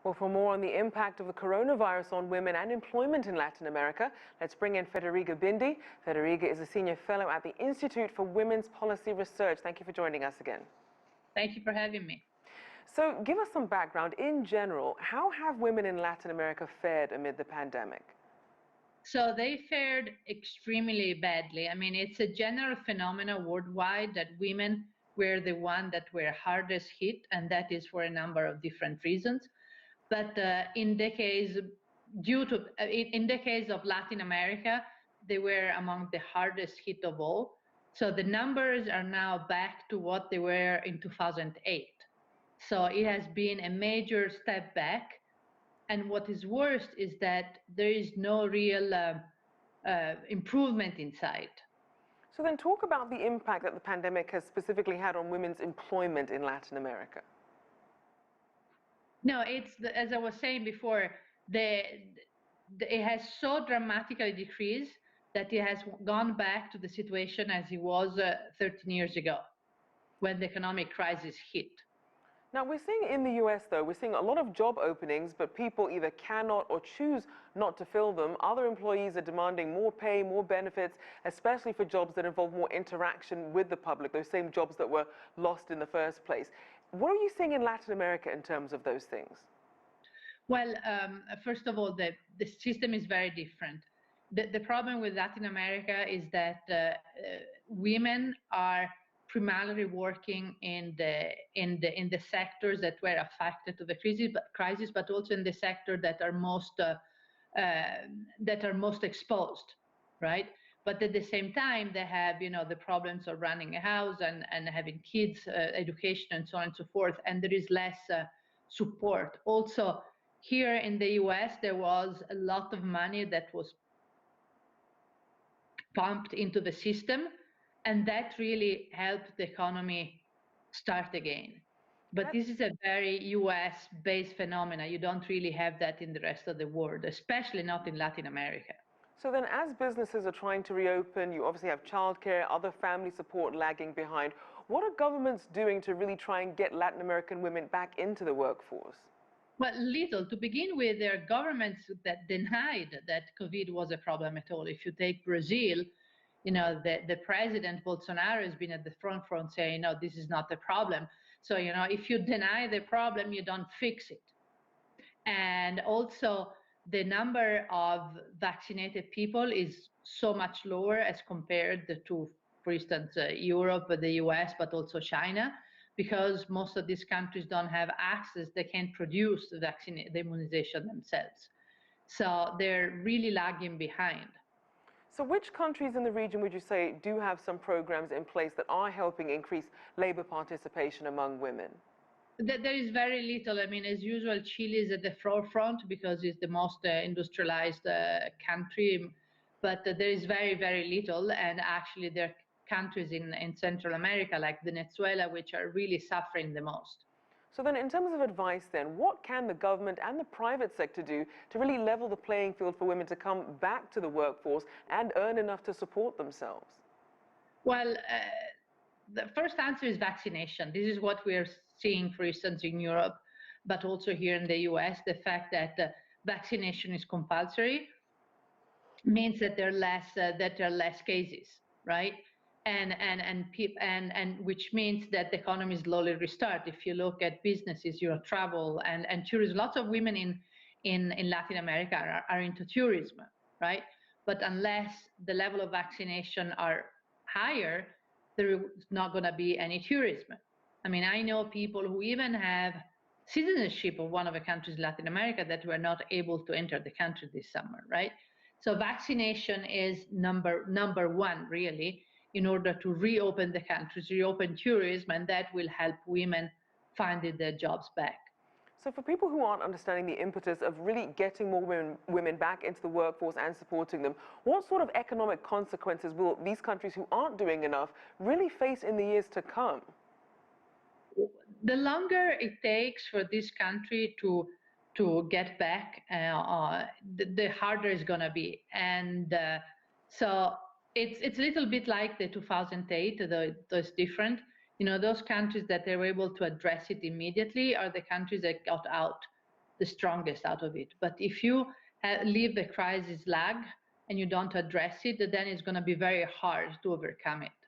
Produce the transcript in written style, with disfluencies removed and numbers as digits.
Well, for more on the impact of the coronavirus on women and employment in Latin America, let's bring in Federiga Bindi. Federiga is a senior fellow at the Institute for Women's Policy Research. Thank you for joining us again. Thank you for having me. So give us some background. In general, how have women in Latin America fared amid the pandemic? So they fared extremely badly. I mean, it's a general phenomenon worldwide that women were the ones that were hardest hit, and that is for a number of different reasons. But in the case of Latin America, they were among the hardest hit of all. So the numbers are now back to what they were in 2008. So it has been a major step back. And what is worse is that there is no real improvement in sight. So then talk about the impact that the pandemic has specifically had on women's employment in Latin America. No, as I was saying before, it has so dramatically decreased that it has gone back to the situation as it was 13 years ago, when the economic crisis hit. Now, we're seeing in the US, though, we're seeing a lot of job openings, but people either cannot or choose not to fill them. Other employees are demanding more pay, more benefits, especially for jobs that involve more interaction with the public, those same jobs that were lost in the first place. What are you seeing in Latin America in terms of those things? Well, first of all, the system is very different. The problem with Latin America is that women are primarily working in the sectors that were affected to the crisis, but also in the sector that are most exposed, right? But at the same time, they have, the problems of running a house and having kids, education, and so on and so forth. And there is less support. Also, here in the US, there was a lot of money that was pumped into the system, and that really helped the economy start again. But this is a very US-based phenomenon. You don't really have that in the rest of the world, especially not in Latin America. So then as businesses are trying to reopen, you obviously have childcare, other family support lagging behind. What are governments doing to really try and get Latin American women back into the workforce? Well, little. To begin with, there are governments that denied that COVID was a problem at all. If you take Brazil, the president Bolsonaro has been at the front saying, no, this is not a problem. So, if you deny the problem, you don't fix it. And also, the number of vaccinated people is so much lower as compared to, for instance, Europe, the US, but also China, because most of these countries don't have access. They can't produce the immunization themselves. So they're really lagging behind. So which countries in the region would you say do have some programs in place that are helping increase labor participation among women? There is very little. I mean, as usual, Chile is at the forefront because it's the most industrialized country, but there is very, very little. And actually, there are countries in Central America, like Venezuela, which are really suffering the most. So then, in terms of advice then, what can the government and the private sector do to really level the playing field for women to come back to the workforce and earn enough to support themselves? Well, the first answer is vaccination. This is what we are seeing, for instance, in Europe, but also here in the US. The fact that vaccination is compulsory means that there are less cases, right? And which means that the economy slowly restart. If you look at businesses, travel and tourism, lots of women in Latin America are into tourism, right? But unless the level of vaccination are higher, there is not going to be any tourism. I mean, I know people who even have citizenship of one of the countries in Latin America that were not able to enter the country this summer, right? So vaccination is number one, really, in order to reopen the countries, reopen tourism, and that will help women find their jobs back. So for people who aren't understanding the impetus of really getting more women back into the workforce and supporting them, what sort of economic consequences will these countries who aren't doing enough really face in the years to come? The longer it takes for this country to get back, the harder it's going to be. And so it's a little bit like the 2008, though it's different. Those countries that they were able to address it immediately are the countries that got out the strongest out of it. But if you leave the crisis lag and you don't address it, then it's going to be very hard to overcome it.